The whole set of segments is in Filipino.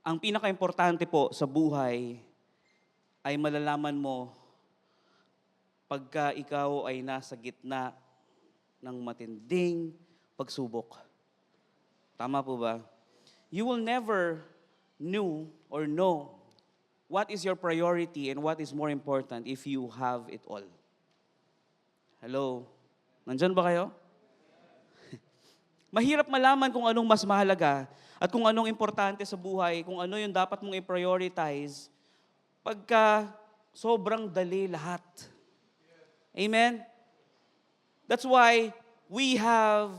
Ang pinaka-importante po sa buhay ay malalaman mo pagka ikaw ay nasa gitna ng matinding pagsubok. Tama po ba? You will never know what is your priority and what is more important if you have it all. Hello? Nandyan ba kayo? Mahirap malaman kung anong mas mahalaga at kung anong importante sa buhay, kung ano yung dapat mong i-prioritize pagka sobrang dali lahat. Amen? That's why we have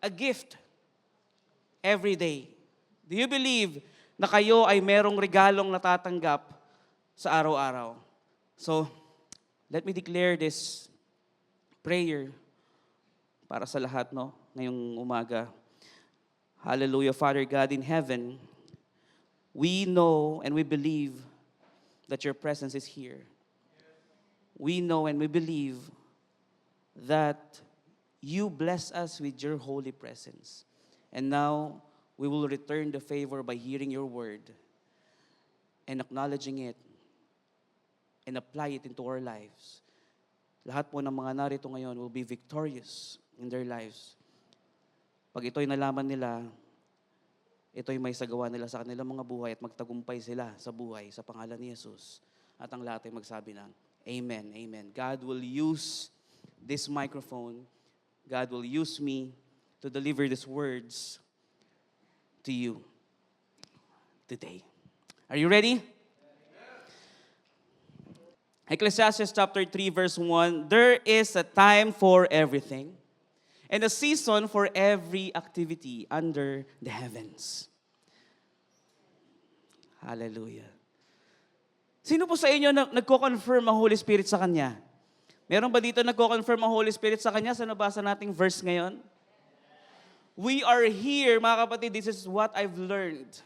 a gift every day. Do you believe na kayo ay merong regalong natatanggap sa araw-araw? So, let me declare this prayer para sa lahat, no? Ngayong umaga. Hallelujah, Father God in heaven, we know and we believe that your presence is here. We know and we believe that you bless us with your holy presence. And now, we will return the favor by hearing your word and acknowledging it and apply it into our lives. Lahat po ng mga narito ngayon will be victorious in their lives. Pag ito'y nalaman nila, ito'y may sagawa nila sa kanilang mga buhay at magtagumpay sila sa buhay sa pangalan ni Jesus. At ang lahat ay magsabi ng Amen, Amen. God will use this microphone. God will use me to deliver these words to you today. Are you ready? Ecclesiastes chapter 3 verse 1, there is a time for everything and a season for every activity under the heavens. Hallelujah. Sino po sa inyo nagko-confirm ang Holy Spirit sa Kanya? Meron ba dito nagko-confirm ang Holy Spirit sa Kanya? Sa nabasa nating verse ngayon? We are here, mga kapatid, this is what I've learned.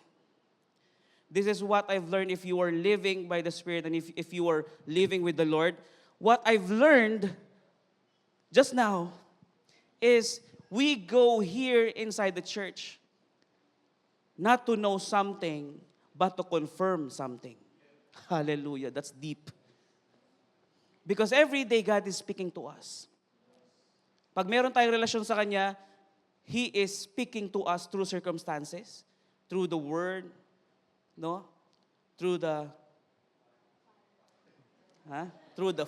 This is what I've learned if you are living by the Spirit and if you are living with the Lord. What I've learned just now is we go here inside the church not to know something, but to confirm something. Hallelujah, that's deep. Because every day God is speaking to us. Pag meron tayong relasyon sa Kanya, He is speaking to us through circumstances, through the Word, no? Through the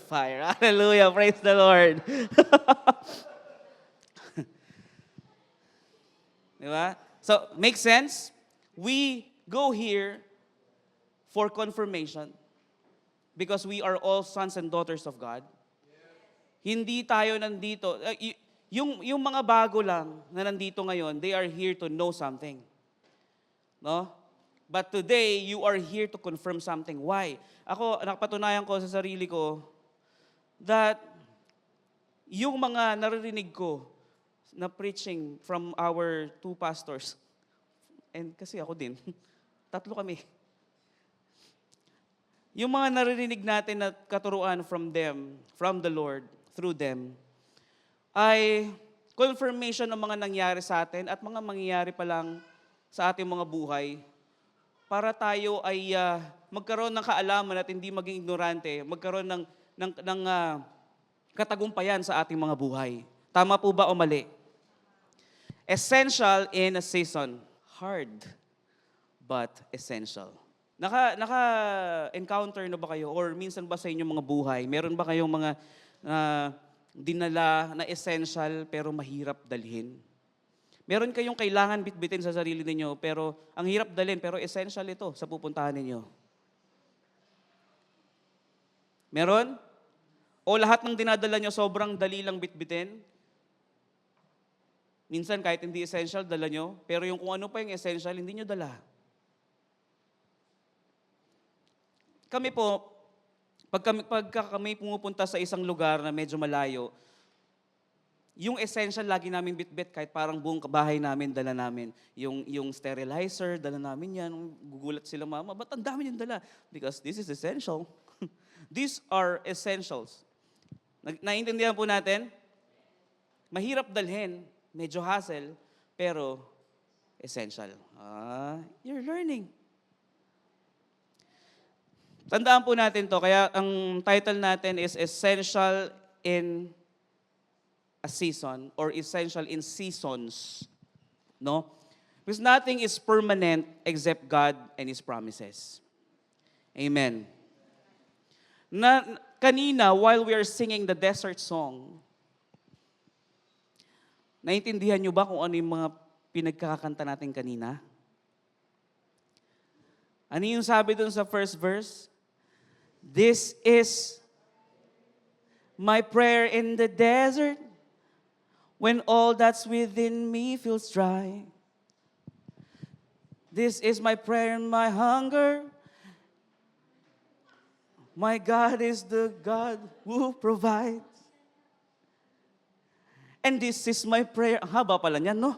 fire. Hallelujah, praise the Lord. Diba? So, makes sense? We go here for confirmation because we are all sons and daughters of God. Hindi tayo nandito. Yung mga bago lang na nandito ngayon, they are here to know something. No? But today, you are here to confirm something. Why? Ako, nakapatunayan ko sa sarili ko that yung mga naririnig ko na preaching from our two pastors, and kasi ako din, tatlo kami. Yung mga naririnig natin na katuruan from them, from the Lord, through them, ay confirmation ng mga nangyari sa atin at mga mangyayari pa lang sa ating mga buhay para tayo ay magkaroon ng kaalaman at hindi maging ignorante, magkaroon ng katagumpayan sa ating mga buhay. Tama po ba o mali? Essential in a season. Hard, but essential. Naka-encounter na ba kayo? Or minsan ba sa inyong mga buhay, meron ba kayong mga dinala na essential pero mahirap dalhin? Meron kayong kailangan bitbitin sa sarili ninyo pero ang hirap dalhin pero essential ito sa pupuntahan ninyo. Meron? O lahat ng dinadala nyo sobrang dali lang bitbitin? Minsan kahit hindi essential, dala nyo. Pero yung kung ano pa yung essential, hindi nyo dala. Kami po, pagka kami pumupunta sa isang lugar na medyo malayo, yung essential lagi namin bitbit kahit parang buong bahay namin, dala namin. Yung sterilizer, dala namin yan. Gugulat sila, mama, ba't ang dami yung dala? Because this is essential. These are essentials. Naiintindihan po natin? Mahirap dalhin, medyo hassle, pero essential. You're learning. Tandaan po natin to, kaya ang title natin is Essential in a Season or Essential in Seasons. No? Because nothing is permanent except God and His promises. Amen. Kanina, while we are singing the desert song, naintindihan nyo ba kung ano yung mga pinagkakanta natin kanina? Ano yung sabi dun sa first verse? This is my prayer in the desert when all that's within me feels dry. This is my prayer and my hunger. My God is the God who provides. And this is my prayer. Ang haba pala niyan, no?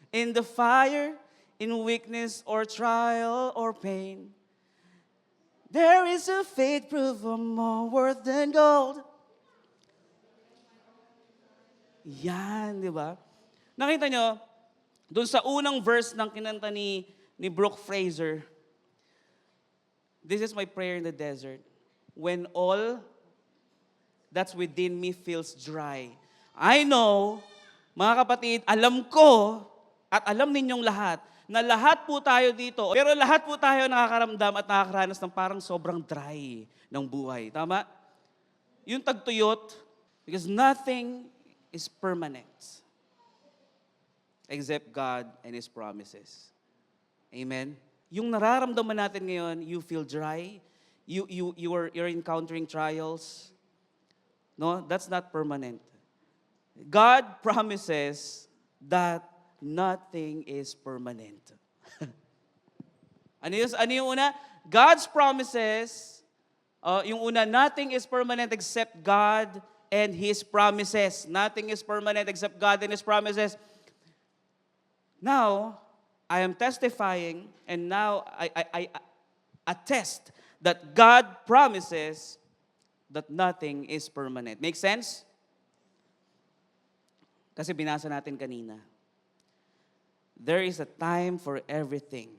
In the fire, in weakness or trial or pain, there is a faith proof of more worth than gold. Yan, di ba? Nakita nyo, doon sa unang verse ng kinanta ni Brooke Fraser, this is my prayer in the desert. When all that's within me feels dry. I know, mga kapatid, alam ko at alam ninyong lahat na lahat po tayo dito, pero lahat po tayo nakakaramdam at nakakaranas ng parang sobrang dry ng buhay. Tama? Yung tagtuyot, because nothing is permanent except God and His promises. Amen? Yung nararamdaman natin ngayon, you feel dry, you're encountering trials. No, that's not permanent. God promises that nothing is permanent. Ano yung una? God's promises, yung una, nothing is permanent except God and His promises. Nothing is permanent except God and His promises. Now, I am testifying, and now I attest that God promises that nothing is permanent. Make sense? Kasi binasa natin kanina. There is a time for everything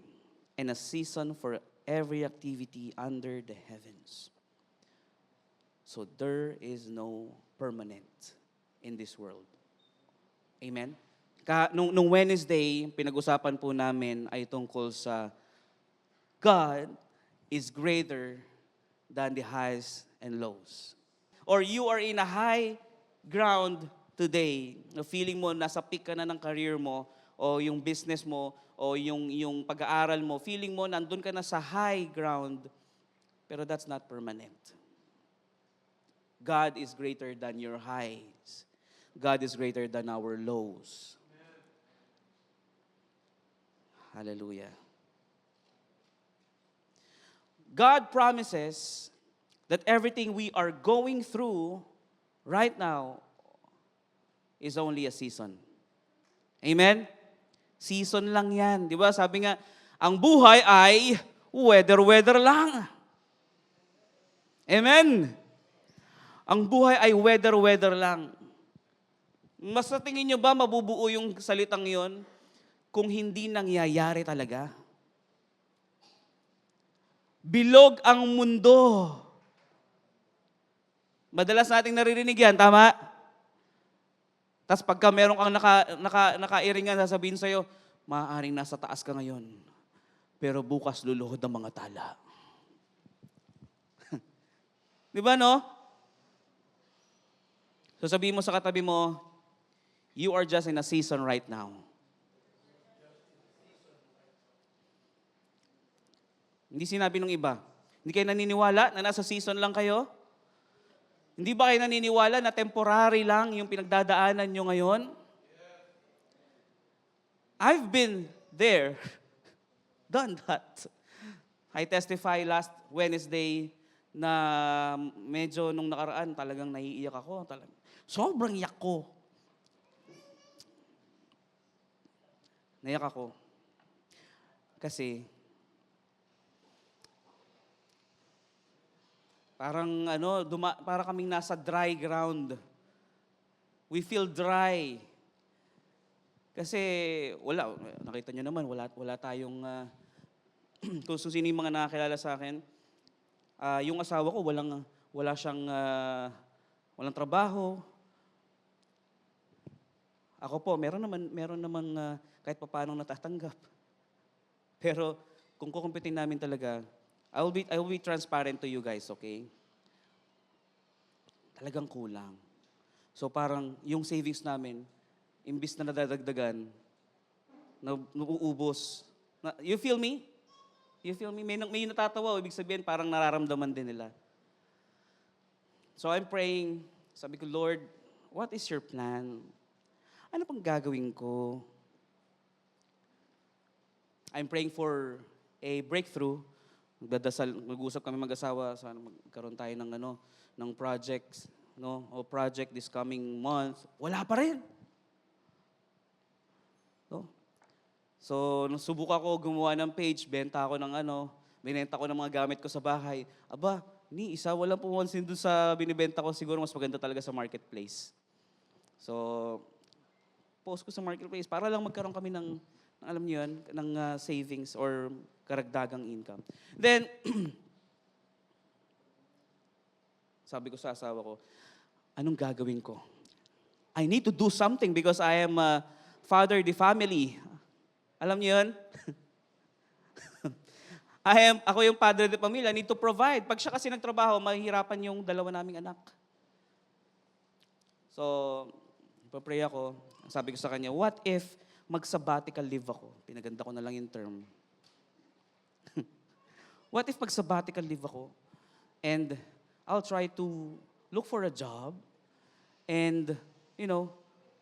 and a season for every activity under the heavens. So there is no permanent in this world. Amen? Nung Wednesday, pinag-usapan po namin ay tungkol sa God is greater than the highs and lows. Or you are in a high ground today, na feeling mo nasa peak ka na ng career mo, o yung business mo, o yung pag-aaral mo, feeling mo nandun ka na sa high ground, pero that's not permanent. God is greater than your highs. God is greater than our lows. Hallelujah. God promises that everything we are going through right now is only a season. Amen? Season lang yan. Di ba? Sabi nga, ang buhay ay weather lang. Amen? Ang buhay ay weather lang. Mas sa tingin nyo ba mabubuo yung salitang yon kung hindi nangyayari talaga? Bilog ang mundo. Madalas nating naririnig yan, tama? Tapos pagka meron kang nakairingan, sasabihin sa'yo, maaaring nasa taas ka ngayon, pero bukas luluhod ang mga tala. Di ba, no? So sabihin mo sa katabi mo, you are just in a season right now. Hindi sinabi ng iba. Hindi kayo naniniwala na nasa season lang kayo? Hindi ba kayo naniniwala na temporary lang yung pinagdadaanan nyo ngayon? I've been there, done that. I testify last Wednesday na medyo nung nakaraan talagang naiiyak ako. Sobrang iyak ko. Naiyak ako. Kasi parang para kaming nasa dry ground. We feel dry. Kasi wala, nakita nyo naman, wala tayong, kung sino yung mga nakakilala sa akin, yung asawa ko, wala siyang, walang trabaho. Ako po, meron namang kahit papaano natatanggap. Pero kung kukumpitin namin talaga, I will be transparent to you guys, okay? Talagang kulang. So parang yung savings namin, imbis na nadadagdagan, nauubos. You feel me? You feel me? May natatawa, ibig sabihin parang nararamdaman din nila. So I'm praying, sabi ko, Lord, what is your plan? Ano pang gagawin ko? I'm praying for a breakthrough. Mag-usap kami mag-asawa, sana magkaroon tayo ng projects, no? O project this coming month. Wala pa rin. No? So, nung subok ako gumawa ng page, binenta ko ng mga gamit ko sa bahay. Aba, walang pumonsin doon sa binibenta ko. Siguro mas maganda talaga sa marketplace. So, post ko sa marketplace para lang magkaroon kami ng alam niyo yun, ng savings or karagdagang income. Then, sabi ko sa asawa ko, anong gagawin ko? I need to do something because I am a father of the family. Alam niyo yun? Ako yung padre de pamilya, I need to provide. Pag siya kasi nagtrabaho, mahihirapan yung dalawa naming anak. So, papray ako. Sabi ko sa kanya, what if mag-sabbatical leave ako? Pinaganda ko na lang yung term. What if mag-sabbatical leave ako and I'll try to look for a job and,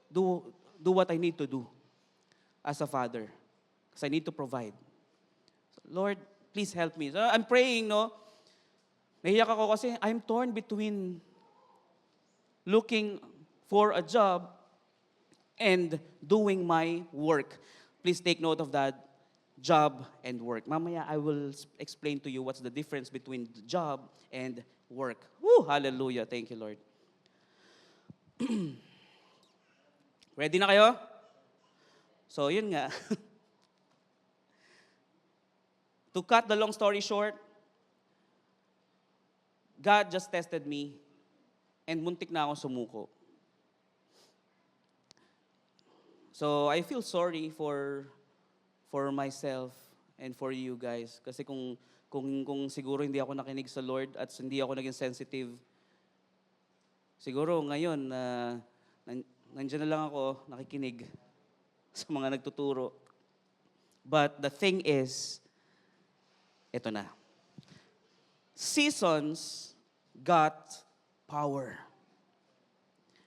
do what I need to do as a father. Because I need to provide. Lord, please help me. So I'm praying, nahiyak ako kasi I'm torn between looking for a job and doing my work. Please take note of that, job and work. Mamaya, I will explain to you what's the difference between job and work. Woo! Hallelujah. Thank you, Lord. Ready na kayo? So, yun nga. To cut the long story short, God just tested me and muntik na ako sumuko. So, I feel sorry for myself and for you guys. Kasi kung siguro hindi ako nakinig sa Lord at hindi ako naging sensitive, siguro ngayon, nandiyan na lang ako nakikinig sa mga nagtuturo. But the thing is, eto na. Seasons got power.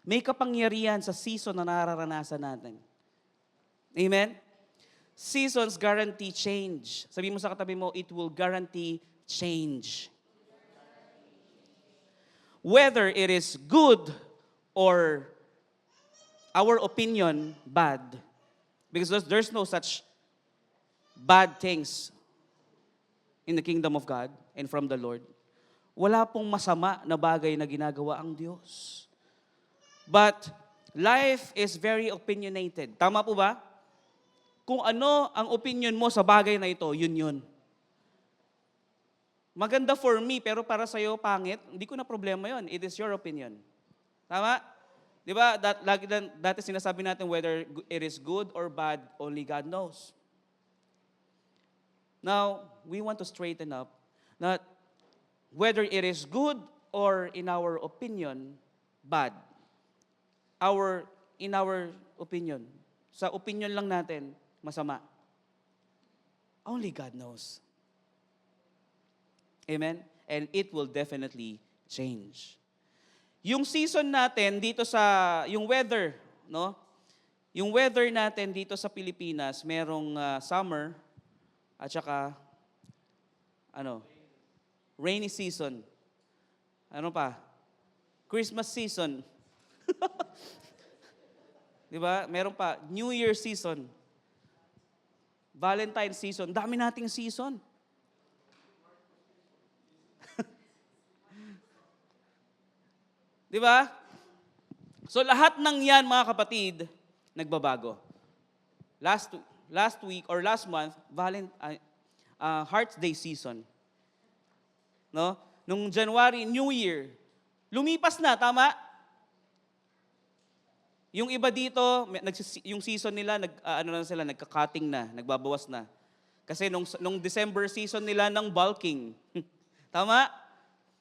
May kapangyarihan sa season na nararanasan natin. Amen? Seasons guarantee change. Sabi mo sa katabi mo, it will guarantee change. Whether it is good or our opinion, bad. Because there's no such bad things in the kingdom of God and from the Lord. Wala pong masama na bagay na ginagawa ang Diyos. But life is very opinionated. Tama po ba? Kung ano ang opinion mo sa bagay na ito, yun. Maganda for me, pero para sa'yo pangit, hindi ko na problema yon. It is your opinion. Tama? Di ba? Dati sinasabi natin whether it is good or bad, only God knows. Now, we want to straighten up that whether it is good or in our opinion, bad. In our opinion. Sa opinion lang natin, masama. Only God knows. Amen? And it will definitely change. Yung season natin dito yung weather, no? Yung weather natin dito sa Pilipinas, merong summer at saka rainy season. Ano pa? Christmas season. Di ba? Meron pa, New Year season. Valentine season. Dami nating season. Di ba? So lahat ng yan, mga kapatid, nagbabago. last week or last month, Hearts Day season. No? Nung January, New Year. Lumipas na, tama? Yung iba dito, yung season nila, nagka-cutting na, nagbabawas na. Kasi nung December season nila ng bulking. Tama?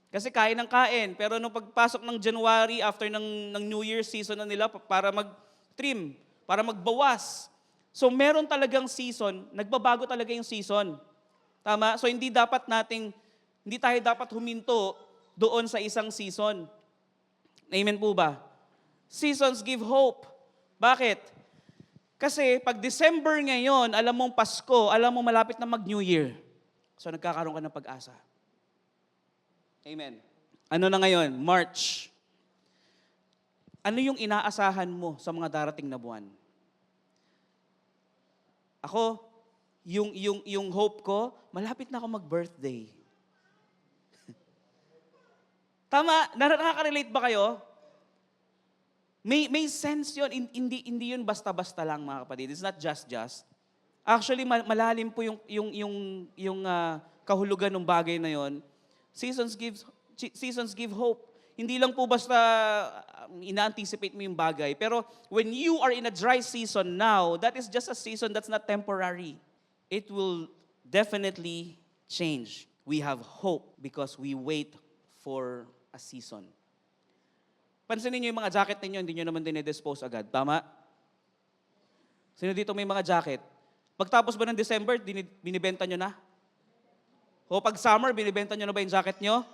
Kasi kain ng kain. Pero nung pagpasok ng January, after ng New Year season na nila, para mag-trim, para magbawas. So meron talagang season, nagbabago talaga yung season. Tama? So hindi tayo dapat huminto doon sa isang season. Amen po ba? Seasons give hope. Bakit? Kasi pag December ngayon, alam mong Pasko, alam mong malapit na mag-New Year. So nagkakaroon ka ng pag-asa. Amen. Ano na ngayon? March. Ano yung inaasahan mo sa mga darating na buwan? Ako, yung hope ko, malapit na ako mag-birthday. Tama? Nakaka-relate ba kayo? May sense yun. Hindi yun basta-basta lang, mga kapatid. It's not just. Actually, malalim po yung kahulugan ng bagay na yon. Seasons give hope. Hindi lang po basta ina-anticipate mo yung bagay. Pero when you are in a dry season now, that is just a season that's not temporary. It will definitely change. We have hope because we wait for a season. Pansinin niyo yung mga jacket ninyo, hindi nyo naman dinedispose agad. Tama? Sino dito may mga jacket? Pagtapos ba ng December, binibenta nyo na? O pag summer, binibenta nyo na ba yung jacket nyo?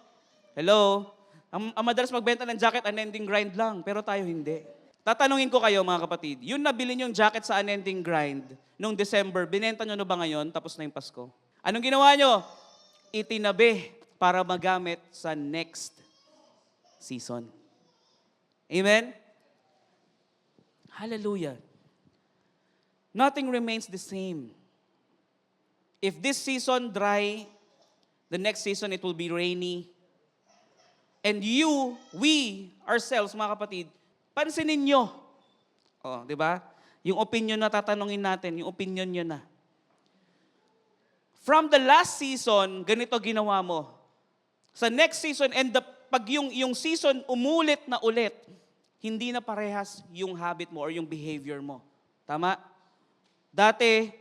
Hello? Ang madalas magbenta ng jacket, unending grind lang. Pero tayo hindi. Tatanungin ko kayo mga kapatid, yung nabili nyong jacket sa unending grind nung December, binenta nyo na ba ngayon tapos na yung Pasko? Anong ginawa nyo? Itinabi para magamit sa next season. Amen? Hallelujah. Nothing remains the same. If this season dry, the next season it will be rainy. And we, ourselves, mga kapatid, pansinin nyo. Oh, di ba? Yung opinion na tatanungin natin, yung opinion nyo na. From the last season, ganito ginawa mo. Sa next season, pag yung season umulit na ulit, hindi na parehas yung habit mo or yung behavior mo. Tama? Dati,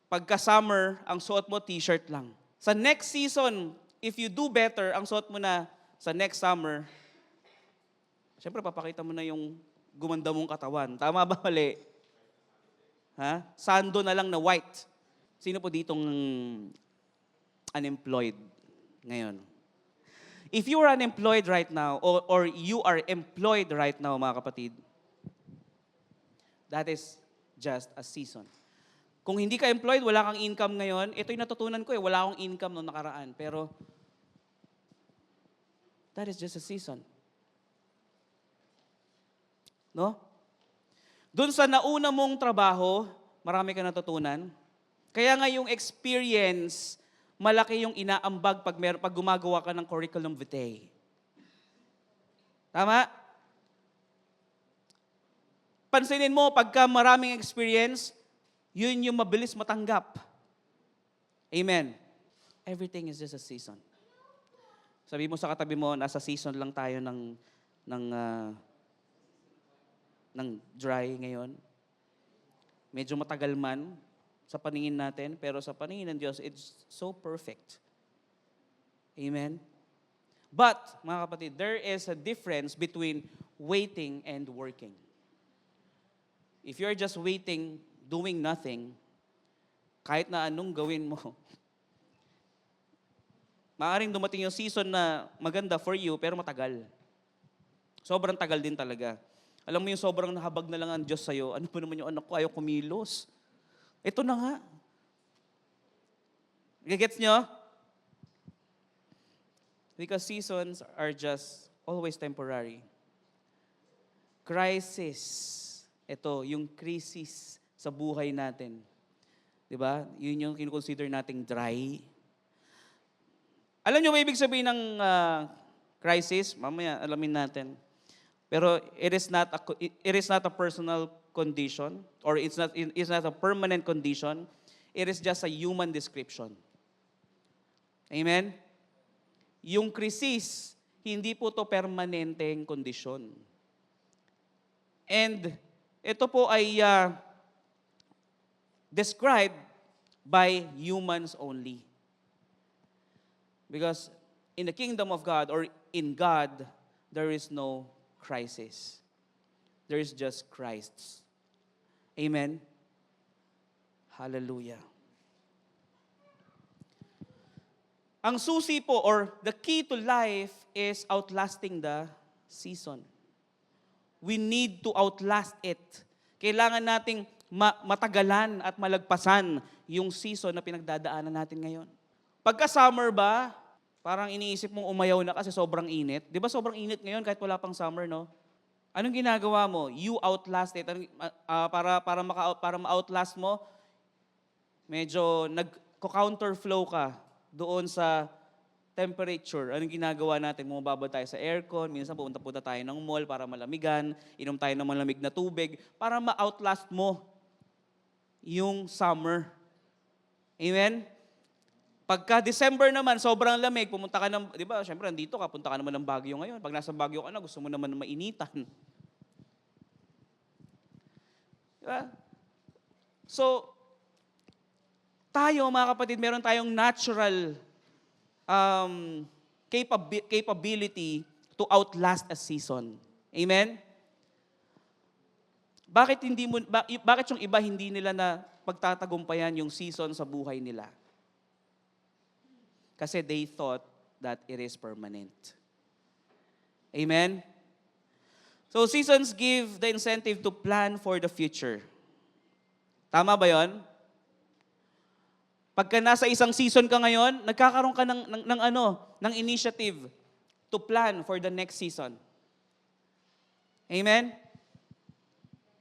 pagka summer, ang suot mo t-shirt lang. Sa next season, if you do better, ang suot mo na sa next summer, syempre papakita mo na yung gumanda mong katawan. Tama ba mali? Ha? Sando na lang na white. Sino po ditong unemployed ngayon? If you are unemployed right now, or you are employed right now, mga kapatid, that is just a season. Kung hindi ka employed, wala kang income ngayon, ito yung natutunan ko wala akong income noong nakaraan. Pero, that is just a season. No? Doon sa nauna mong trabaho, marami ka natutunan. Kaya nga yung experience, malaki yung inaambag pag gumagawa ka ng curriculum vitae. Tama? Pansinin mo, pagka maraming experience, yun yung mabilis matanggap. Amen. Everything is just a season. Sabi mo sa katabi mo, nasa season lang tayo ng dry ngayon. Medyo matagal man sa paningin natin, pero sa paningin ng Diyos, it's so perfect. Amen? But, mga kapatid, there is a difference between waiting and working. If you're just waiting, doing nothing, kahit na anong gawin mo, maaaring dumating yung season na maganda for you, pero matagal. Sobrang tagal din talaga. Alam mo yung sobrang nahabag na lang ang Diyos sa'yo, ano pa naman yung anak ko, ayaw kumilos. Ito na nga. Gets nyo? Because seasons are just always temporary. Crisis. Ito, yung crisis sa buhay natin. Diba? Yun yung kinukonsider nating dry. Alam nyo ba ibig sabihin ng crisis? Mamaya alamin natin. Pero it is not a condition, or it's not a permanent condition. It is just a human description. Amen? Yung krisis, hindi po to permanenteng kondisyon. And ito po ay described by humans only. Because in the kingdom of God, or in God, there is no crisis. There is just Christ. Amen? Hallelujah. Ang susi po, or the key to life, is outlasting the season. We need to outlast it. Kailangan nating matagalan at malagpasan yung season na pinagdadaanan natin ngayon. Pagka summer ba, parang iniisip mong umayaw na kasi sobrang init. Di ba sobrang init ngayon kahit wala pang summer, no? Anong ginagawa mo? You outlast it. Para ma-outlast mo, medyo nag-counterflow ka doon sa temperature. Anong ginagawa natin? Bumababa tayo sa aircon, minsan pupunta tayo ng mall para malamigan, inom tayo ng malamig na tubig, para ma-outlast mo yung summer. Amen? Pagka December naman, sobrang lamig, pumunta ka ng, di ba, syempre, andito ka, punta ka naman ng Baguio ngayon. Pag nasa Baguio ka na, gusto mo naman mainitan. Di ba? So, tayo, mga kapatid, meron tayong natural capability to outlast a season. Amen? Bakit yung iba hindi nila na pagtatagumpayan yung season sa buhay nila? Kasi they thought that it is permanent. Amen? So seasons give the incentive to plan for the future. Tama ba yon? Pagka nasa isang season ka ngayon, nagkakaroon ka ng initiative to plan for the next season. Amen?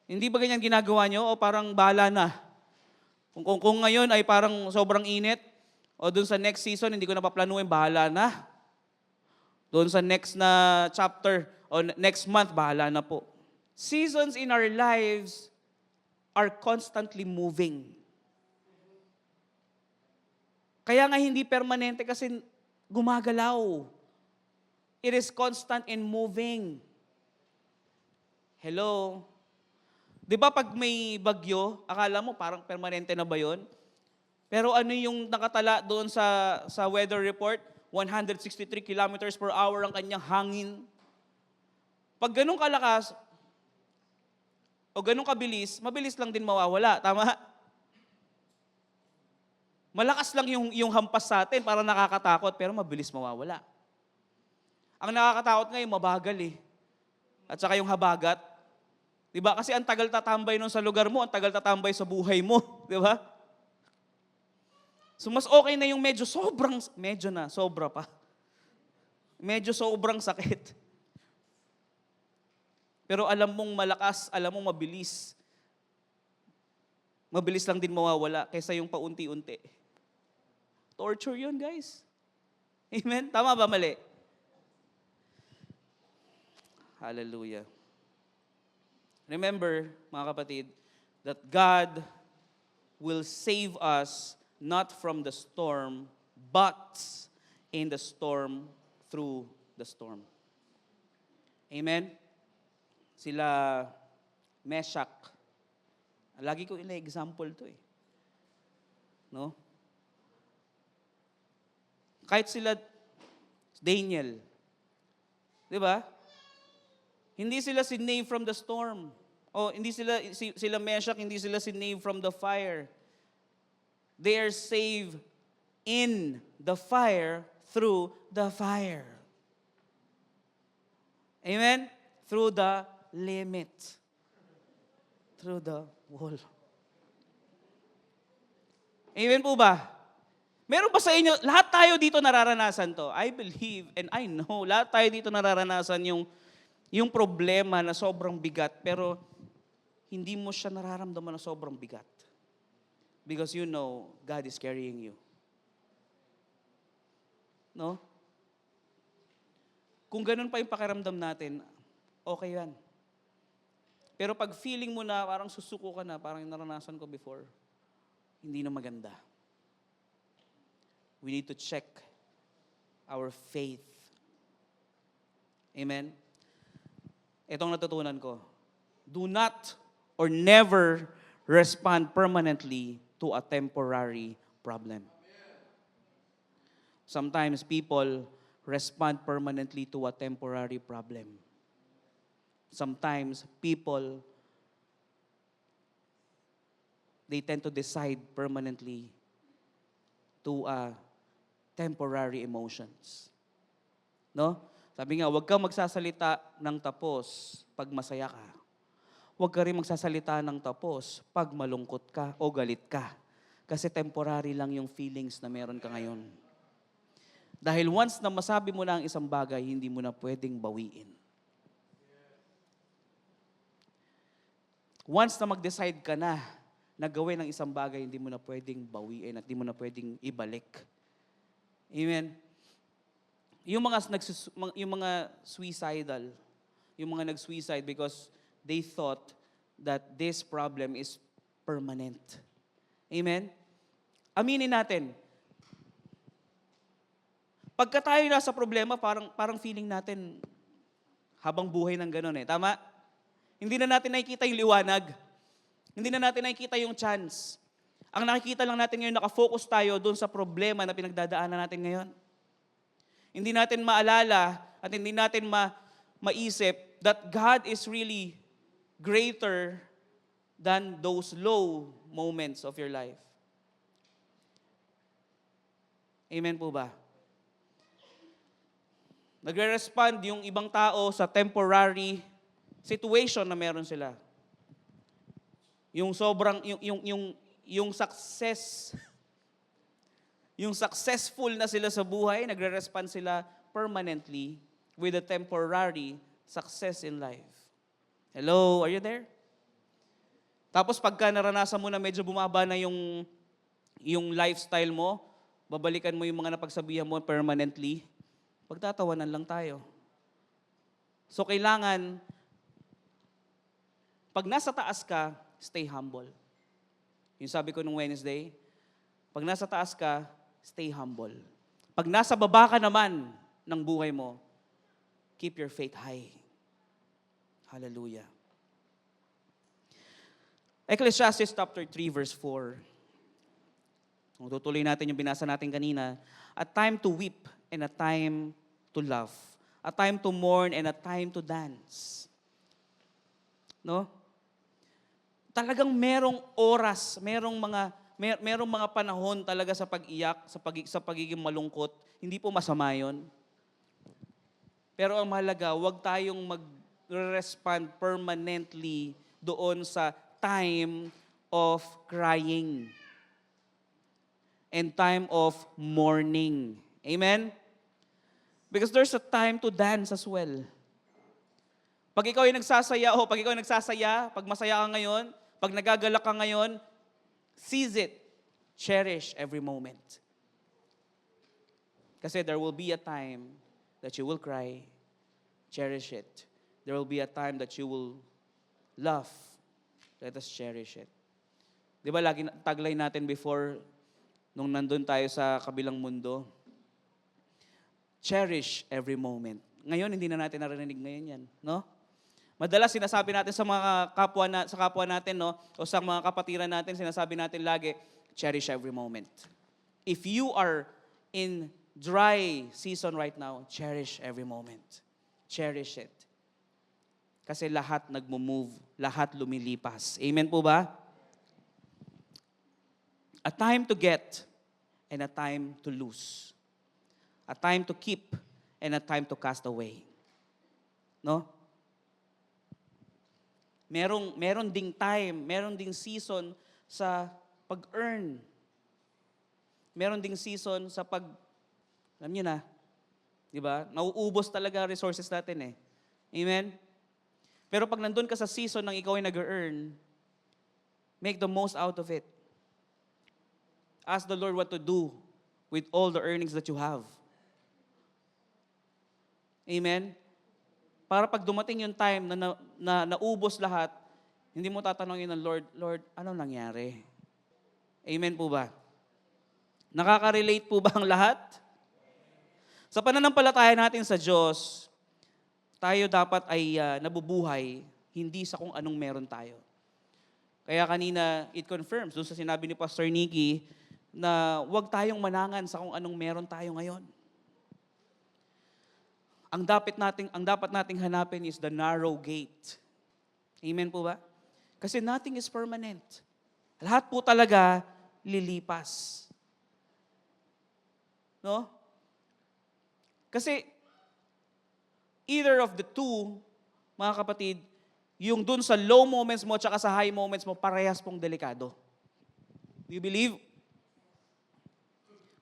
Hindi ba ganyan ginagawa nyo o parang bahala na? Kung ngayon ay parang sobrang init, o doon sa next season, hindi ko na paplanuin, bahala na. Doon sa next na chapter, o next month, bahala na po. Seasons in our lives are constantly moving. Kaya nga hindi permanente kasi gumagalaw. It is constant and moving. Hello? Di ba pag may bagyo, akala mo parang permanente na ba yun? Pero ano yung nakatala doon sa weather report? 163 kilometers per hour ang kanyang hangin. Pag ganun kalakas, o ganun kabilis, mabilis lang din mawawala. Tama? Malakas lang yung hampas sa atin para nakakatakot, pero mabilis mawawala. Ang nakakatakot ngayon, mabagal eh. At saka yung habagat. Diba? Kasi ang tagal tatambay nun sa lugar mo, ang tagal tatambay sa buhay mo. Diba? So mas okay na yung sobra pa. Medyo sobrang sakit. Pero alam mong malakas, alam mong mabilis. Mabilis lang din mawawala kaysa yung paunti-unti. Torture yun, guys. Amen? Tama ba, mali? Hallelujah. Remember, mga kapatid, that God will save us not from the storm, but in the storm, through the storm. Amen? Sila Meshach. Lagi ko ina-example to eh. No? Kahit sila Daniel. Di ba? Hindi sila sinave from the storm. O hindi sila Meshach, hindi sila sinave from the fire. They are saved in the fire, through the fire. Amen? Through the limit. Through the wall. Amen po ba? Meron ba sa inyo, lahat tayo dito nararanasan to. I believe and I know, lahat tayo dito nararanasan yung problema na sobrang bigat, pero hindi mo siya nararamdaman na sobrang bigat. Because you know, God is carrying you. No? Kung ganun pa yung pakiramdam natin, okay yan. Pero pag feeling mo na parang susuko ka na, parang yung naranasan ko before, hindi na maganda. We need to check our faith. Amen? Itong natutunan ko. Do not or never respond permanently to a temporary problem. Sometimes people respond permanently to a temporary problem. Sometimes people, they tend to decide permanently to temporary emotions. No? Sabi nga, huwag kang magsasalita ng tapos pag masaya ka. Huwag ka rin magsasalita ng tapos pag malungkot ka o galit ka. Kasi temporary lang yung feelings na meron ka ngayon. Dahil once na masabi mo na ang isang bagay, hindi mo na pwedeng bawiin. Once na mag-decide ka na gawin ang isang bagay, hindi mo na pwedeng bawiin at hindi mo na pwedeng ibalik. Amen? Yung mga suicidal, yung mga nag-suicide because they thought that this problem is permanent. Amen? Aminin natin, pagka tayo nasa problema, parang feeling natin habang buhay ng gano'n eh. Tama? Hindi na natin nakikita yung liwanag. Hindi na natin nakikita yung chance. Ang nakikita lang natin ngayon, nakafocus tayo doon sa problema na pinagdadaanan natin ngayon. Hindi natin maalala at hindi natin maisip that God is really greater than those low moments of your life. Amen po ba? Nagre-respond yung ibang tao sa temporary situation na meron sila. Yung sobrang yung success yung successful na sila sa buhay, nagre-respond sila permanently with a temporary success in life. Hello, are you there? Tapos pagka naranasan mo na medyo bumaba na yung lifestyle mo, babalikan mo yung mga napagsabihan mo permanently, pagtatawanan lang tayo. So kailangan, pag nasa taas ka, stay humble. Yung sabi ko nung Wednesday, pag nasa taas ka, stay humble. Pag nasa baba ka naman ng buhay mo, keep your faith high. Hallelujah. Ecclesiastes chapter 3 verse 4. Kung tutuloy natin yung binasa natin kanina, a time to weep and a time to laugh. A time to mourn and a time to dance. No? Talagang merong oras, merong mga panahon talaga sa pag-iyak, sa pagiging malungkot. Hindi po masama yun. Pero ang mahalaga, huwag tayong mag-respond permanently doon sa time of crying and time of mourning. Amen? Because there's a time to dance as well. Pag ikaw ay nagsasaya, pag masaya ka ngayon, pag nagagalak ka ngayon, seize it. Cherish every moment. Kasi there will be a time that you will cry. Cherish it. There will be a time that you will laugh. Let us cherish it. Di ba lagi taglay natin before, nung nandun tayo sa kabilang mundo, cherish every moment. Ngayon, hindi na natin narinig ngayon yan. No? Madalas sinasabi natin sa mga kapwa natin, no, o sa mga kapatiran natin, sinasabi natin lagi, cherish every moment. If you are in dry season right now, cherish every moment. Cherish it. Kasi lahat nagmo-move, lahat lumilipas. Amen po ba? A time to get and a time to lose. A time to keep and a time to cast away. No? Meron ding time, meron ding season sa pag-earn. Meron ding season sa alam niyo na, di ba? Nauubos talaga resources natin eh. Amen? Pero pag nandun ka sa season ng ikaw ay nag-earn, make the most out of it. Ask the Lord what to do with all the earnings that you have. Amen? Para pag dumating yung time na naubos lahat, Hindi mo tatanungin ng Lord, Lord, anong nangyari? Amen po ba? Nakaka-relate po ba ang lahat? Sa pananampalataya natin sa Diyos, tayo dapat ay nabubuhay, hindi sa kung anong meron tayo. Kaya kanina, it confirms, doon sa sinabi ni Pastor Nikki, na huwag tayong manangan sa kung anong meron tayo ngayon. Ang dapat nating hanapin is the narrow gate. Amen po ba? Kasi nothing is permanent. Lahat po talaga lilipas. No? Kasi either of the two, mga kapatid, yung dun sa low moments mo at sa high moments mo, parehas pong delikado. Do you believe?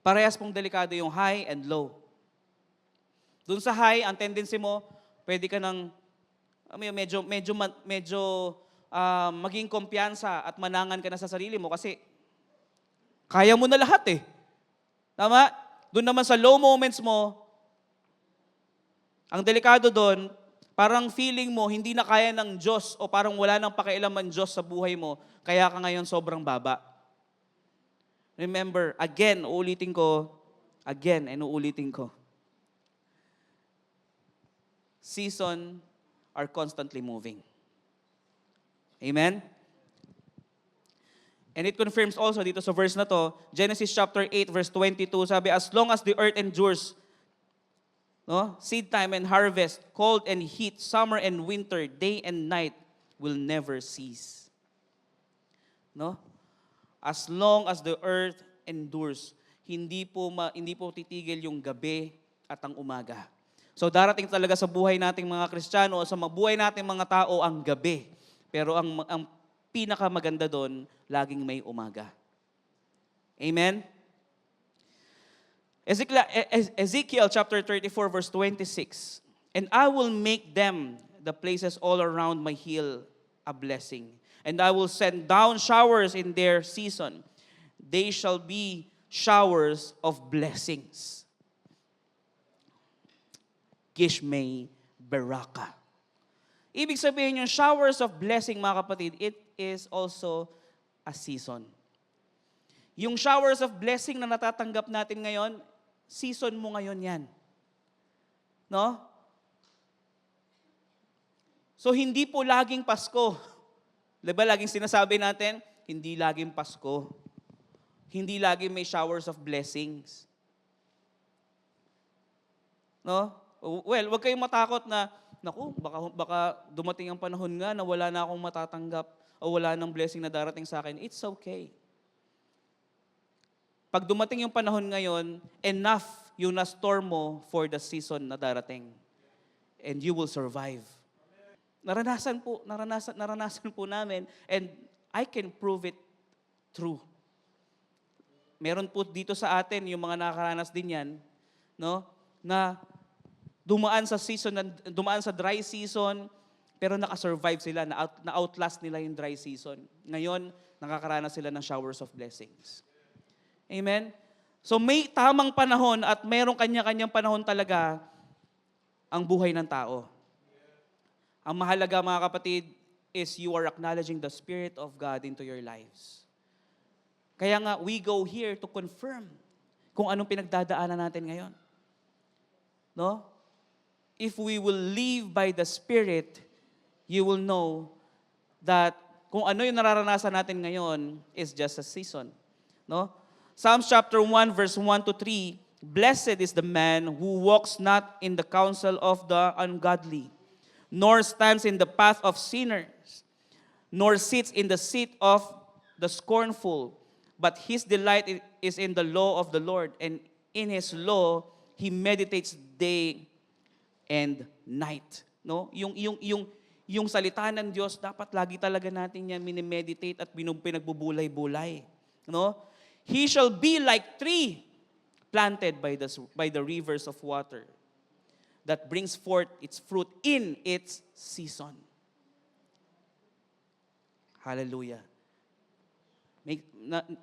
Parehas pong delikado yung high and low. Dun sa high, ang tendency mo, pwede ka ng medyo maging kumpiyansa at manangan ka na sa sarili mo kasi kaya mo na lahat eh. Tama? Doon naman sa low moments mo, ang delikado doon, parang feeling mo hindi na kaya ng Diyos o parang wala nang pakialaman Diyos sa buhay mo, kaya ka ngayon sobrang baba. Remember, again, uulitin ko, season are constantly moving. Amen? And it confirms also dito sa verse na to, Genesis chapter 8 verse 22, sabi, as long as the earth endures, no, seed time and harvest, cold and heat, summer and winter, day and night will never cease. No? As long as the earth endures, hindi po titigil yung gabi at ang umaga. So darating talaga sa buhay nating mga Kristiyano o sa buhay nating mga tao ang gabi. Pero ang pinakamaganda doon, laging may umaga. Amen? Ezekiel chapter 34 verse 26. And I will make them, the places all around my hill, a blessing. And I will send down showers in their season. They shall be showers of blessings. Gishmei Baraka. Ibig sabihin yung showers of blessing, mga kapatid, it is also a season. Yung showers of blessing na natatanggap natin ngayon, season mo ngayon yan. No? So, hindi po laging Pasko. Diba laging sinasabi natin, hindi laging Pasko. Hindi laging may showers of blessings. No? Well, huwag kayong matakot na, naku, baka dumating ang panahon nga na wala na akong matatanggap o wala nang blessing na darating sa akin. It's okay. Pag dumating yung panahon ngayon, enough yung na-store mo for the season na darating. And you will survive. Naranasan po namin, and I can prove it true. Meron po dito sa atin yung mga nakakaranas din yan, no? Na dumaan sa dry season, pero nakasurvive sila, na-outlast nila yung dry season. Ngayon, nakakaranas sila ng showers of blessings. Amen? So may tamang panahon at mayroong kanya-kanyang panahon talaga ang buhay ng tao. Ang mahalaga, mga kapatid, is you are acknowledging the Spirit of God into your lives. Kaya nga, we go here to confirm kung anong pinagdadaanan natin ngayon. No? If we will live by the Spirit, you will know that kung ano yung nararanasan natin ngayon is just a season. No? Psalms chapter 1 verse 1 to 3, blessed is the man who walks not in the counsel of the ungodly, nor stands in the path of sinners, nor sits in the seat of the scornful, but his delight is in the law of the Lord, and in his law he meditates day and night. No? Yung salita ng Diyos, dapat lagi talaga natin yan minimeditate at pinagbubulay-bulay. No? He shall be like tree planted by the rivers of water that brings forth its fruit in its season. Hallelujah.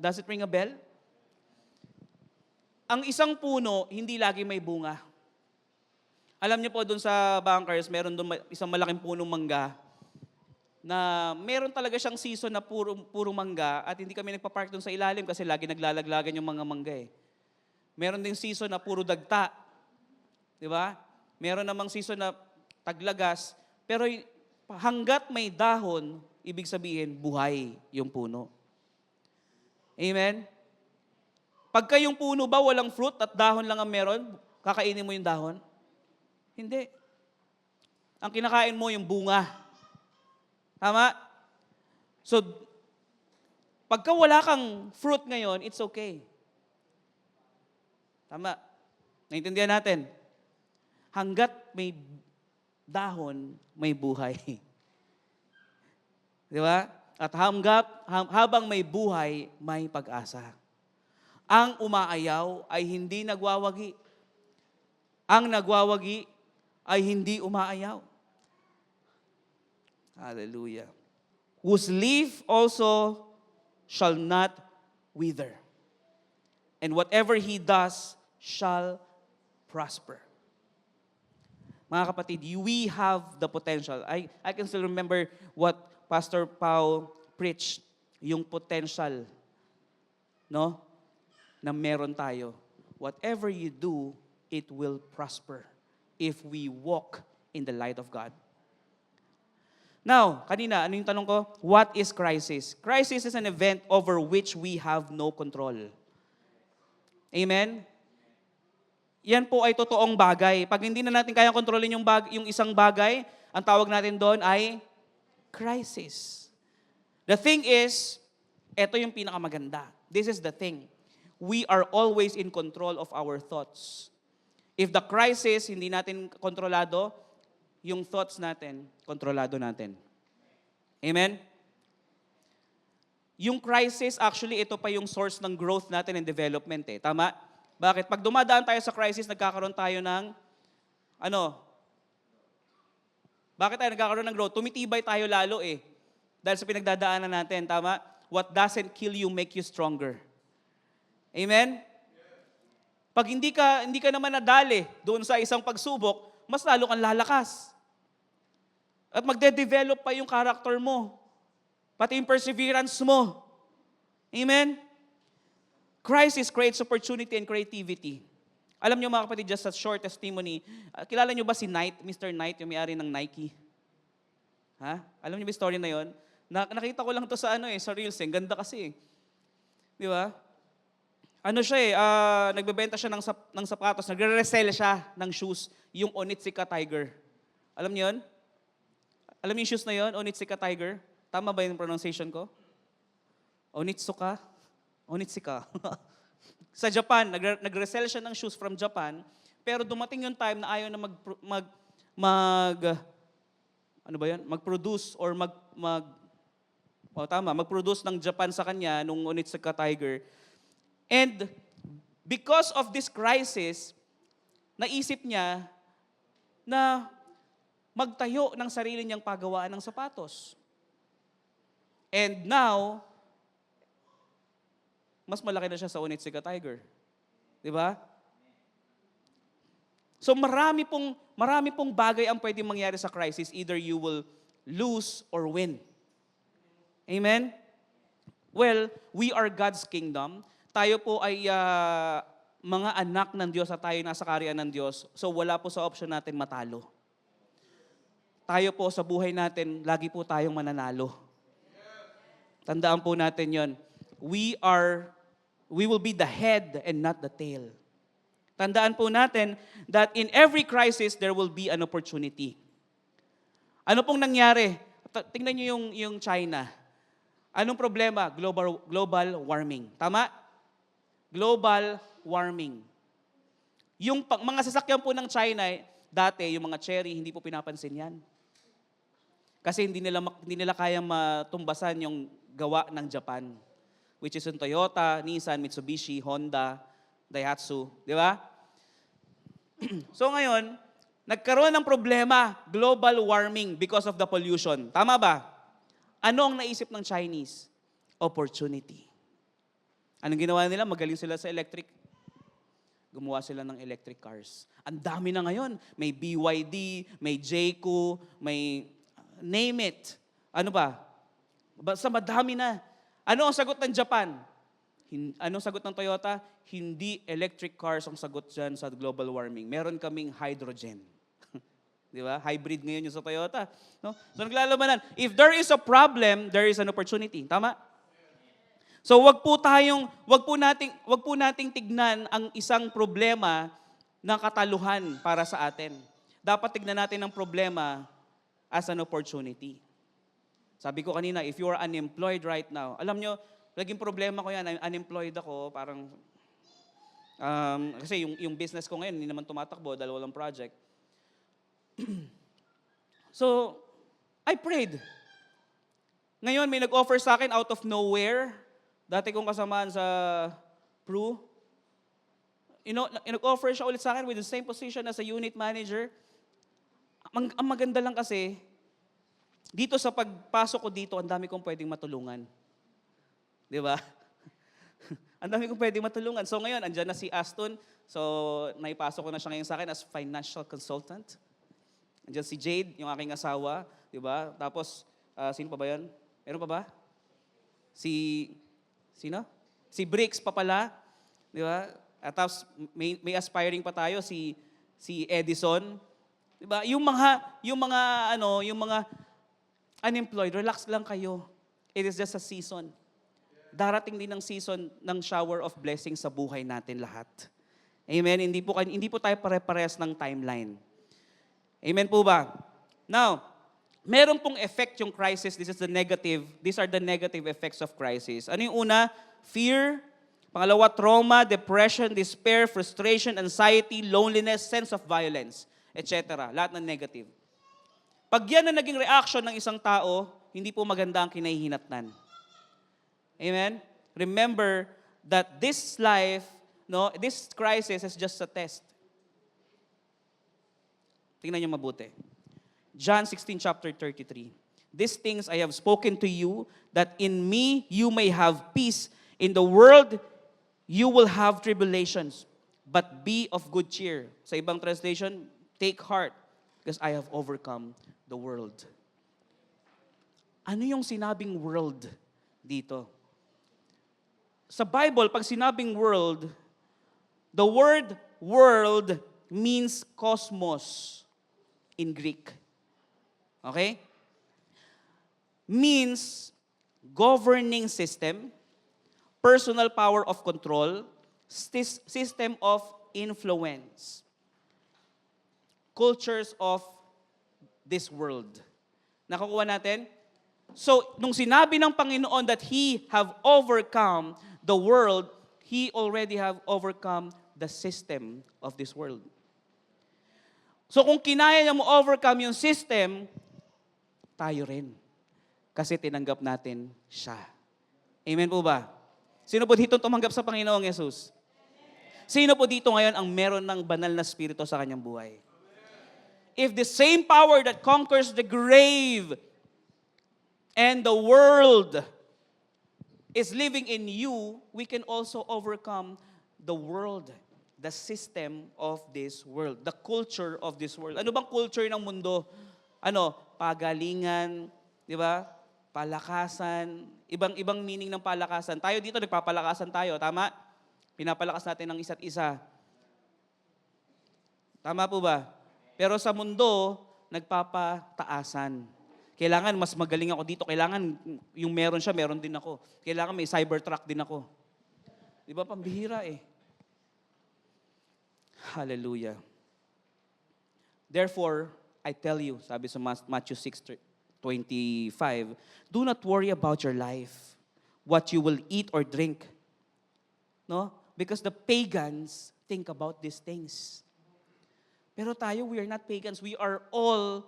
Does it ring a bell? Ang isang puno, hindi lagi may bunga. Alam niyo po doon sa Bankers, meron doon isang malaking punong mangga na meron talaga siyang season na puro mangga at hindi kami nagpa-park doon sa ilalim kasi lagi naglalaglagan yung mga mangga eh. Meron ding season na puro dagta. Di ba? Meron namang season na taglagas. Pero hanggat may dahon, ibig sabihin, buhay yung puno. Amen? Pagka yung puno ba walang fruit at dahon lang ang meron, kakainin mo yung dahon? Hindi. Ang kinakain mo yung bunga. Tama? So, pagka wala kang fruit ngayon, it's okay. Tama? Naintindihan natin? Hanggat may dahon, may buhay. Di ba? At habang may buhay, may pag-asa. Ang umaayaw ay hindi nagwawagi. Ang nagwawagi ay hindi umaayaw. Hallelujah. Whose leaf also shall not wither. And whatever he does shall prosper. Mga kapatid, we have the potential. I can still remember what Pastor Pao preached, yung potential, no? Na meron tayo. Whatever you do, it will prosper if we walk in the light of God. Now, kanina, ano yung tanong ko? What is crisis? Crisis is an event over which we have no control. Amen? Yan po ay totoong bagay. Pag hindi na natin kayang kontrolin yung isang bagay, ang tawag natin doon ay crisis. The thing is, ito yung pinakamaganda. This is the thing. We are always in control of our thoughts. If the crisis, hindi natin kontrolado, yung thoughts natin, kontrolado natin. Amen? Yung crisis, actually, ito pa yung source ng growth natin and development eh. Tama? Bakit? Pag dumadaan tayo sa crisis, nagkakaroon tayo ng, bakit tayo nagkakaroon ng growth? Tumitibay tayo lalo eh. Dahil sa pinagdadaanan natin, tama? What doesn't kill you make you stronger. Amen? Pag hindi ka naman nadali doon sa isang pagsubok, mas lalo kang lalakas. At magde-develop pa yung character mo. Pati yung perseverance mo. Amen? Crisis creates opportunity and creativity. Alam niyo mga kapatid, just a short testimony, kilala niyo ba si Knight, Mr. Knight, yung may-ari ng Nike? Ha? Alam niyo ba yung story na yon? Nakita ko lang to sa sa Reels. Ganda kasi. Di ba? Nagbebenta siya ng sapatos, nagre-resell siya ng shoes, yung Onitsuka Tiger. Alam niyo yun? Alam niyo yung shoes na yun, Onitsuka Tiger? Tama ba yung pronunciation ko? Onitsuka? Onitsuka. Sa Japan, nag-resell siya ng shoes from Japan, pero dumating yung time na ayaw na mag-produce or mag-produce ng Japan sa kanya nung Onitsuka Tiger. And because of this crisis, naisip niya na magtayo ng sarili niyang pagawaan ng sapatos. And now, mas malaki na siya sa Onitsuka Tiger. Di ba? So marami pong bagay ang pwedeng mangyari sa crisis. Either you will lose or win. Amen? Well, we are God's kingdom. Tayo po ay mga anak ng Diyos at tayo nasa kaharian ng Diyos. So wala po sa option natin matalo. Tayo po sa buhay natin, lagi po tayong mananalo. Tandaan po natin yon. We will be the head and not the tail. Tandaan po natin that in every crisis, there will be an opportunity. Ano pong nangyari? Tingnan niyo yung China. Anong problema? Global warming. Tama? Global warming. Yung mga sasakyan po ng China, dati, yung mga cherry, hindi po pinapansin yan. Kasi hindi nila kayang matumbasan yung gawa ng Japan. Which is yung Toyota, Nissan, Mitsubishi, Honda, Daihatsu. Di ba? So ngayon, nagkaroon ng problema, global warming because of the pollution. Tama ba? Ano ang naisip ng Chinese? Opportunity. Anong ginawa nila? Magaling sila sa electric. Gumawa sila ng electric cars. Ang dami na ngayon. May BYD, may Jayco, may name it. Ano ba? Basta madami na. Ano ang sagot ng Japan? Anong sagot ng Toyota? Hindi electric cars ang sagot dyan sa global warming. Meron kaming hydrogen. Di ba? Hybrid ngayon yung sa Toyota. No? So naglalabanan. If there is a problem, there is an opportunity. Tama? So wag po nating tignan ang isang problema na kataluhan para sa atin. Dapat tignan natin ang problema as an opportunity. Sabi ko kanina, if you are unemployed right now, alam nyo, naging problema ko yan, unemployed ako, parang, kasi yung business ko ngayon, hindi naman tumatakbo dahil walang project. So, I prayed. Ngayon, may nag-offer sa akin out of nowhere. Dati kong kasamaan sa Pru. Nag-offer siya ulit sa akin with the same position as a unit manager. Ang maganda lang kasi, dito sa pagpasok ko dito, ang dami kong pwedeng matulungan. Di ba? Ang dami kong pwedeng matulungan. So ngayon, andyan na si Aston. So naipasok ko na siya ngayon sa akin as financial consultant. Andyan si Jade, yung aking asawa. Di ba? Tapos, sino pa ba yan? Meron pa ba? Sino? Si Bricks pa pala. Di ba? At tapos, may aspiring pa tayo, si Edison. Di ba? Yung mga unemployed, relax lang kayo. It is just a season. Darating din ang season ng shower of blessing sa buhay natin lahat. Amen? Hindi po tayo pare-pares ng timeline. Amen po ba? Now, meron pong effect yung crisis. These are the negative effects of crisis. Ano yung una? Fear. Pangalawa, trauma, depression, despair, frustration, anxiety, loneliness, sense of violence, etc. Lahat ng negative. Pag yan na naging reaction ng isang tao, hindi po maganda ang kinahihinatnan. Amen? Remember that this life, this crisis is just a test. Tingnan niyo mabuti. John 16, chapter 33. These things I have spoken to you, that in me you may have peace. In the world, you will have tribulations, but be of good cheer. Sa ibang translation, take heart, because I have overcome the world. Ano yung sinabing world dito? Sa Bible, pag sinabing world, the word world means cosmos in Greek. Okay? Means governing system, personal power of control, system of influence, cultures of this world. Nakukuha natin? So, nung sinabi ng Panginoon that He have overcome the world, He already have overcome the system of this world. So, kung kinaya niya mo overcome yung system, tayo rin. Kasi tinanggap natin siya. Amen po ba? Sino po dito tumanggap sa Panginoong Yesus? Sino po dito ngayon ang meron ng banal na spirito sa kanyang buhay? If the same power that conquers the grave and the world is living in you, we can also overcome the world, the system of this world, the culture of this world. Ano bang culture ng mundo? Pagalingan, di ba? Palakasan, ibang meaning ng palakasan. Tayo dito, nagpapalakasan tayo, tama? Pinapalakas natin ang isa't isa. Tama po ba? Pero sa mundo, nagpapataasan. Kailangan mas magaling ako dito. Kailangan yung meron siya, meron din ako. Kailangan may Cybertruck din ako. Di ba? Pambihira eh. Hallelujah. Therefore, I tell you, sabi sa Matthew 6:25, do not worry about your life, what you will eat or drink. No? Because the pagans think about these things. Pero tayo, we are not pagans. We are all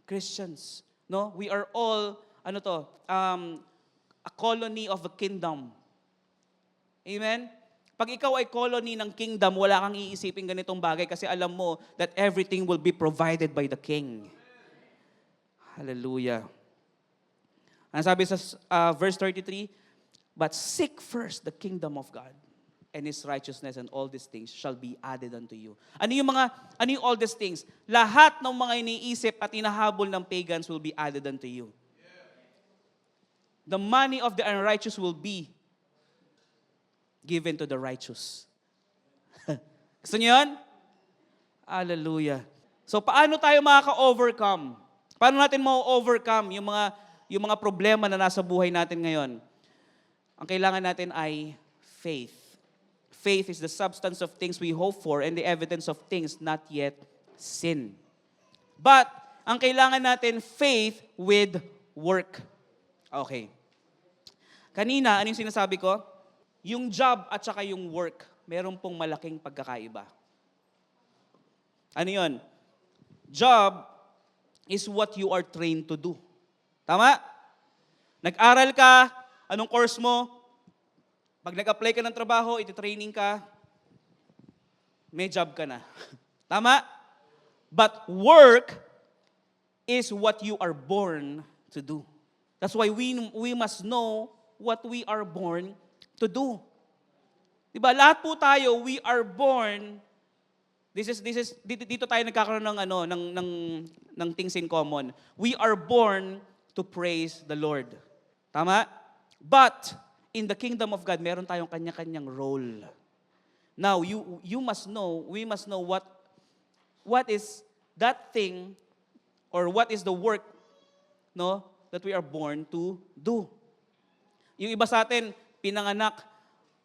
Christians. No? We are all, a colony of a kingdom. Amen? Pag ikaw ay colony ng kingdom, wala kang iisipin ganitong bagay kasi alam mo that everything will be provided by the King. Hallelujah. Ang sabi sa verse 33, but seek first the kingdom of God and His righteousness, and all these things shall be added unto you. Ano yung all these things? Lahat ng mga iniisip at inahabol ng pagans will be added unto you. the money of the unrighteous will be given to the righteous. Gusto niyo yun? Hallelujah. So paano tayo makaka-overcome? Paano natin ma-overcome yung mga problema na nasa buhay natin ngayon? Ang kailangan natin ay faith. Faith is the substance of things we hope for and the evidence of things not yet seen. But, ang kailangan natin, faith with work. Okay. Kanina, ano yung sinasabi ko? Yung job at saka yung work, meron pong malaking pagkakaiba. Ano yun? Job is what you are trained to do. Tama? Nag-aral ka, anong course mo? Pag nag-apply ka ng trabaho, iti-training ka, may job ka na. Tama? But work is what you are born to do. That's why we must know what we are born to do. Diba? Lahat po tayo, we are born. Dito tayo nagkakaroon ng things in common. We are born to praise the Lord. Tama? But in the kingdom of God, meron tayong kanya-kanyang role. Now, we must know what is that thing or what is the work that we are born to do. Yung iba sa atin, pinanganak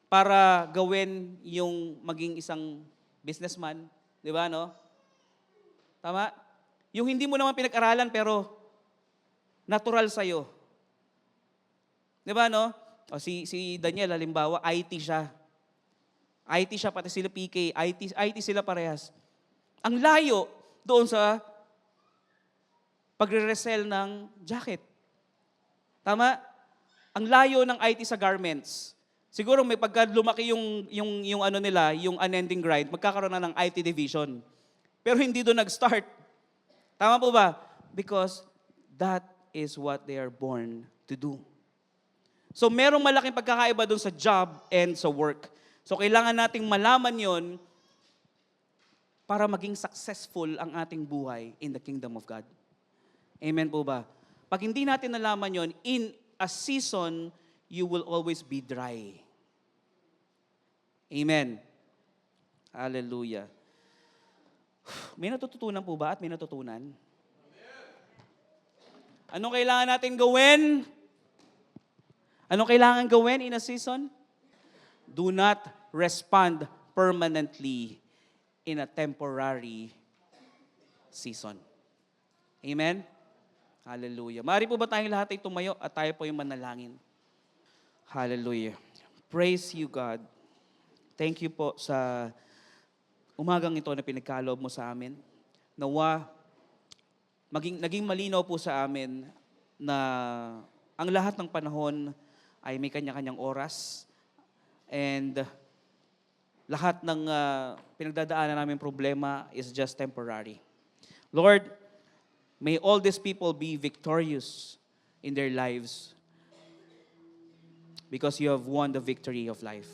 para gawin yung maging isang businessman. Di ba, no? Tama? Yung hindi mo naman pinag-aralan pero natural sa'yo. Di ba, no? O si Daniel, halimbawa, IT siya. IT siya, pati sila PK. IT sila parehas. Ang layo doon sa pagre-resell ng jacket. Tama? Ang layo ng IT sa garments. Siguro may pagka lumaki yung ano nila, yung unending grind, magkakaroon na ng IT division. Pero hindi doon nag-start. Tama po ba? Because that is what they are born to do. So merong malaking pagkakaiba doon sa job and sa work. So kailangan nating malaman yon para maging successful ang ating buhay in the kingdom of God. Amen po ba? Pag hindi natin nalaman yon, in a season, you will always be dry. Amen. Hallelujah. May natututunan po ba at may natutunan? Anong kailangan natin gawin? Anong kailangan gawin in a season? Do not respond permanently in a temporary season. Amen? Hallelujah. Maaari po ba tayong lahat ay tumayo at tayo po yung manalangin? Hallelujah. Praise you, God. Thank you po sa umagang ito na pinagkaloob mo sa amin. Nawa, naging malinaw po sa amin na ang lahat ng panahon ay may kanya-kanyang oras. And lahat ng pinagdadaanan namin problema is just temporary. Lord, may all these people be victorious in their lives because you have won the victory of life.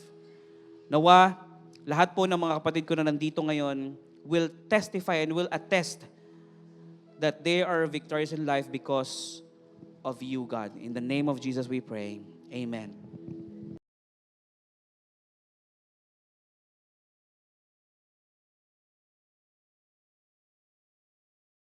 Nawa, lahat po ng mga kapatid ko na nandito ngayon will testify and will attest that they are victorious in life because of you, God. In the name of Jesus we pray. Amen.